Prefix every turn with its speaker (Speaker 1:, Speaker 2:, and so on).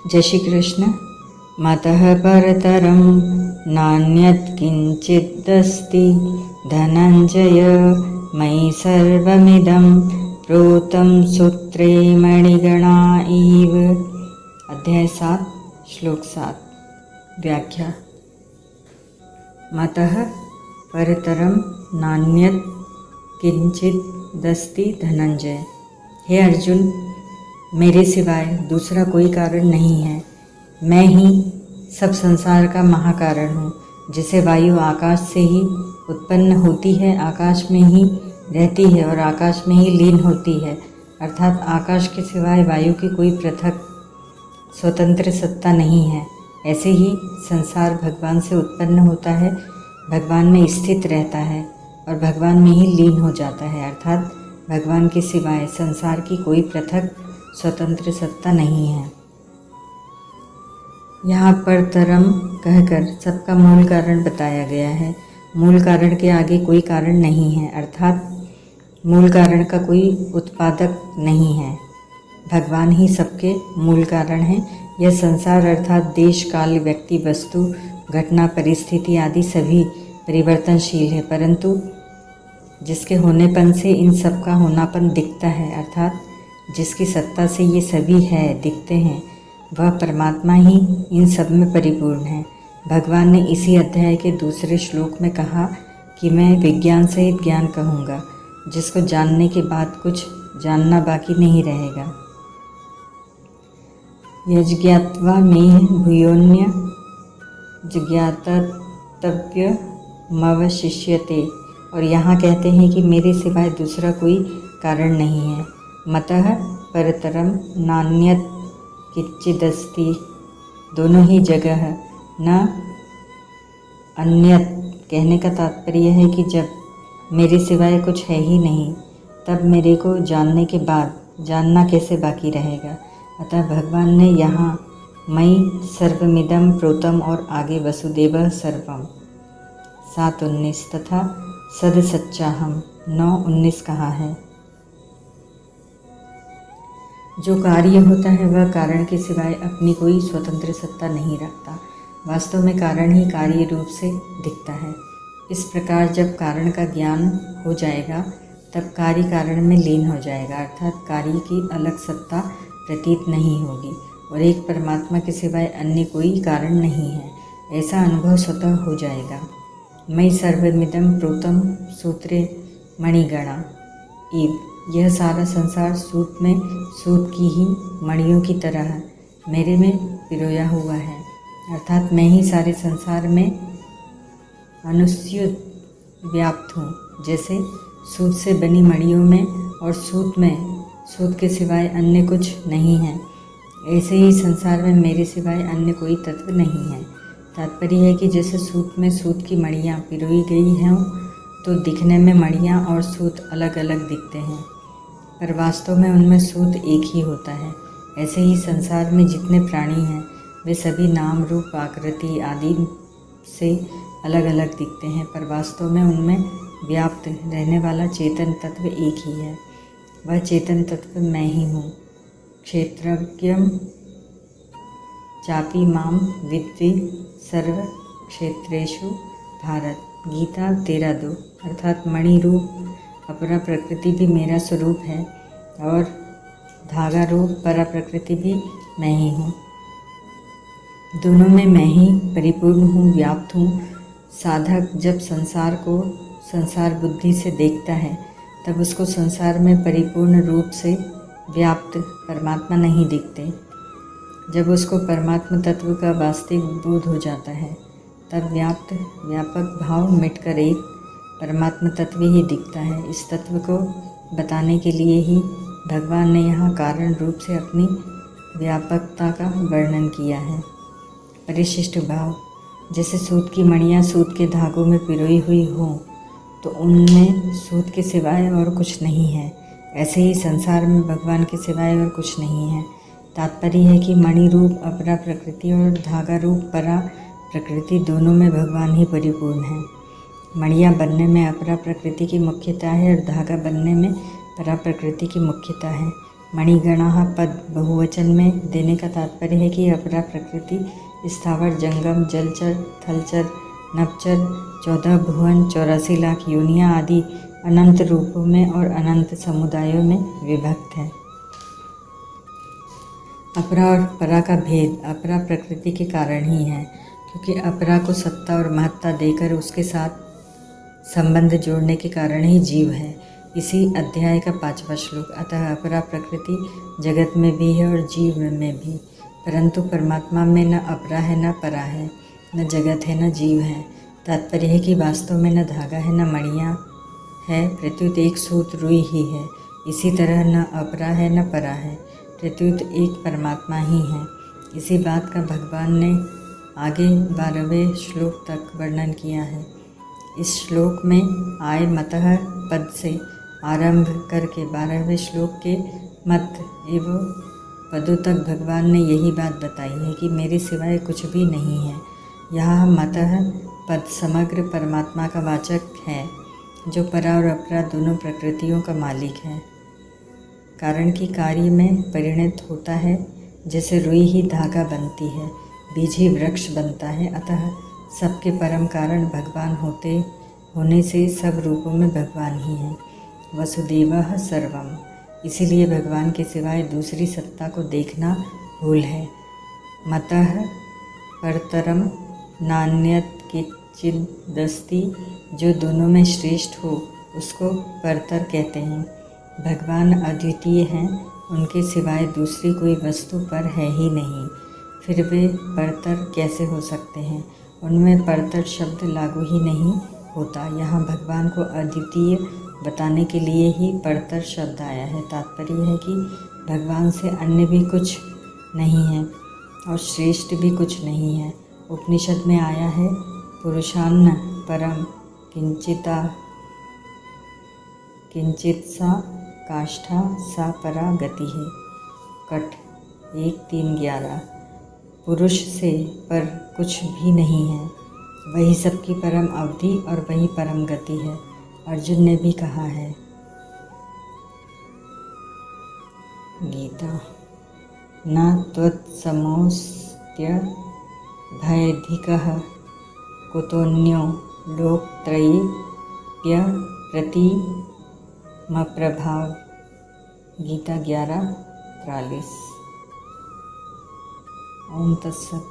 Speaker 1: जय श्री कृष्ण। मतः परतरं नान्यत् किंचिदस्ति धनंजय मयि सर्वमिदं प्रोतं सूत्रे मणिगणा इव। अध्याय 7 श्लोक 7। व्याख्या। मतः परतरं नान्यत् किंचिदस्ति धनंजय। हे अर्जुन, मेरे सिवाय दूसरा कोई कारण नहीं है। मैं ही सब संसार का महाकारण हूँ। जिसे वायु आकाश से ही उत्पन्न होती है, आकाश में ही रहती है और आकाश में ही लीन होती है, अर्थात आकाश के सिवाय वायु की कोई पृथक स्वतंत्र सत्ता नहीं है। ऐसे ही संसार भगवान से उत्पन्न होता है, भगवान में स्थित रहता है और भगवान में ही लीन हो जाता है, अर्थात भगवान के सिवाय संसार की कोई पृथक स्वतंत्र सत्ता नहीं है। यहाँ पर तरम कहकर सबका मूल कारण बताया गया है। मूल कारण के आगे कोई कारण नहीं है, अर्थात मूल कारण का कोई उत्पादक नहीं है। भगवान ही सबके मूल कारण हैं। यह संसार अर्थात देश, काल, व्यक्ति, वस्तु, घटना, परिस्थिति आदि सभी परिवर्तनशील है, परंतु जिसके होनेपन से इन सब का होनापन दिखता है, अर्थात जिसकी सत्ता से ये सभी है दिखते हैं, वह परमात्मा ही इन सब में परिपूर्ण है। भगवान ने इसी अध्याय के दूसरे श्लोक में कहा कि मैं विज्ञान सहित ज्ञान कहूँगा, जिसको जानने के बाद कुछ जानना बाकी नहीं रहेगा। यज्ञात्वा में भूयोन्य जिज्ञातव्य मवशिष्यते। और यहाँ कहते हैं कि मेरे सिवाय दूसरा कोई कारण नहीं है। मतः परतरम नान्यत् किंचिदस्ति, दोनों ही जगह न अन्यत कहने का तात्पर्य है कि जब मेरे सिवाय कुछ है ही नहीं, तब मेरे को जानने के बाद जानना कैसे बाकी रहेगा। अतः भगवान ने यहाँ मयि सर्वमिदं प्रोतम और आगे वसुदेवः सर्वम 7:19 तथा सद सच्चाहम 9:19 कहा है। जो कार्य होता है वह कारण के सिवाय अपनी कोई स्वतंत्र सत्ता नहीं रखता। वास्तव में कारण ही कार्य रूप से दिखता है। इस प्रकार जब कारण का ज्ञान हो जाएगा, तब कार्य कारण में लीन हो जाएगा, अर्थात कार्य की अलग सत्ता प्रतीत नहीं होगी और एक परमात्मा के सिवाय अन्य कोई कारण नहीं है, ऐसा अनुभव स्वतः हो जाएगा। मयि सर्वमिदं प्रोतम सूत्रे मणिगणा इव। यह सारा संसार सूत में सूत की ही मणियों की तरह मेरे में पिरोया हुआ है, अर्थात मैं ही सारे संसार में अनुस्यूत व्याप्त हूँ। जैसे सूत से बनी मणियों में और सूत के सिवाय अन्य कुछ नहीं है, ऐसे ही संसार में मेरे सिवाय अन्य कोई तत्व नहीं है। तात्पर्य है कि जैसे सूत में सूत की मणियाँ पिरोई गई हैं, तो दिखने में मणियाँ और सूत अलग अलग दिखते हैं, पर वास्तव में उनमें सूत एक ही होता है। ऐसे ही संसार में जितने प्राणी हैं, वे सभी नाम, रूप, आकृति आदि से अलग अलग दिखते हैं, पर वास्तव में उनमें व्याप्त रहने वाला चेतन तत्व एक ही है। वह चेतन तत्व मैं ही हूँ। क्षेत्रज्ञं चापि मां विद्धि सर्व क्षेत्रेषु भारत। गीता 13:2। अर्थात मणि रूप अपरा प्रकृति भी मेरा स्वरूप है और धागा रूप परा प्रकृति भी मैं ही हूँ। दोनों में मैं ही परिपूर्ण हूँ, व्याप्त हूँ। साधक जब संसार को संसार बुद्धि से देखता है, तब उसको संसार में परिपूर्ण रूप से व्याप्त परमात्मा नहीं दिखते। जब उसको परमात्मा तत्व का वास्तविक बोध हो जाता है, तब व्यापक भाव मिटकर एक परमात्मा तत्व ही दिखता है। इस तत्व को बताने के लिए ही भगवान ने यहाँ कारण रूप से अपनी व्यापकता का वर्णन किया है। परिशिष्ट भाव। जैसे सूत की मणियाँ सूत के धागों में पिरोई हुई हों, तो उनमें सूत के सिवाय और कुछ नहीं है, ऐसे ही संसार में भगवान के सिवाय और कुछ नहीं है। तात्पर्य है कि मणि रूप अपरा प्रकृति और धागा रूप परा प्रकृति दोनों में भगवान ही परिपूर्ण है। मणियाँ बनने में अपरा प्रकृति की मुख्यता है और धागा बनने में परा प्रकृति की मुख्यता है। मणिगणः पद बहुवचन में देने का तात्पर्य है कि अपरा प्रकृति स्थावर, जंगम, जलचर, थलचर, नभचर, 14 भुवन, 84 लाख योनियाँ आदि अनंत रूपों में और अनंत समुदायों में विभक्त है। अपरा और परा का भेद अपरा प्रकृति के कारण ही है, क्योंकि अपरा को सत्ता और महत्ता देकर उसके साथ संबंध जोड़ने के कारण ही जीव है। इसी अध्याय का 5वां श्लोक। अतः अपरा प्रकृति जगत में भी है और जीव में भी, परंतु परमात्मा में न अपरा है न परा है, न जगत है न जीव है। तात्पर्य है कि वास्तव में न धागा है न मणियाँ है, प्रत्युत एक सूत रुई ही है। इसी तरह न अपरा है न परा है, प्रत्युत एक परमात्मा ही है। इसी बात का भगवान ने आगे 12वें श्लोक तक वर्णन किया है। इस श्लोक में आय मतः पद से आरंभ करके 12वें श्लोक के मत एवं पदों तक भगवान ने यही बात बताई है कि मेरे सिवाय कुछ भी नहीं है। यह मतः पद समग्र परमात्मा का वाचक है, जो परा और अपरा दोनों प्रकृतियों का मालिक है। कारण की कार्य में परिणत होता है, जैसे रुई ही धागा बनती है, बीज ही वृक्ष बनता है। अतः सबके परम कारण भगवान होने से सब रूपों में भगवान ही है। वसुदेवः सर्वम, इसीलिए भगवान के सिवाय दूसरी सत्ता को देखना भूल है। मतः परतरम नान्यत किंचिदस्ति, जो दोनों में श्रेष्ठ हो उसको परतर कहते हैं। भगवान अद्वितीय हैं, उनके सिवाय दूसरी कोई वस्तु पर है ही नहीं, फिर वे परतर कैसे हो सकते हैं? उनमें परतर शब्द लागू ही नहीं होता। यहाँ भगवान को अद्वितीय बताने के लिए ही परतर शब्द आया है। तात्पर्य है कि भगवान से अन्य भी कुछ नहीं है और श्रेष्ठ भी कुछ नहीं है। उपनिषद में आया है, पुरुषान्न परम किंचित सा काष्ठा सा परा गति है। कट 1:3-11। पुरुष से पर कुछ भी नहीं है, वही सबकी परम अवधि और वही परम गति है। अर्जुन ने भी कहा है, गीता न त्वत्समोऽस्त्य भयधिकः कुतोऽन्यो लोकत्रयीप्य प्रतिमप्रभाव। गीता 11:43। ओम तत्सत।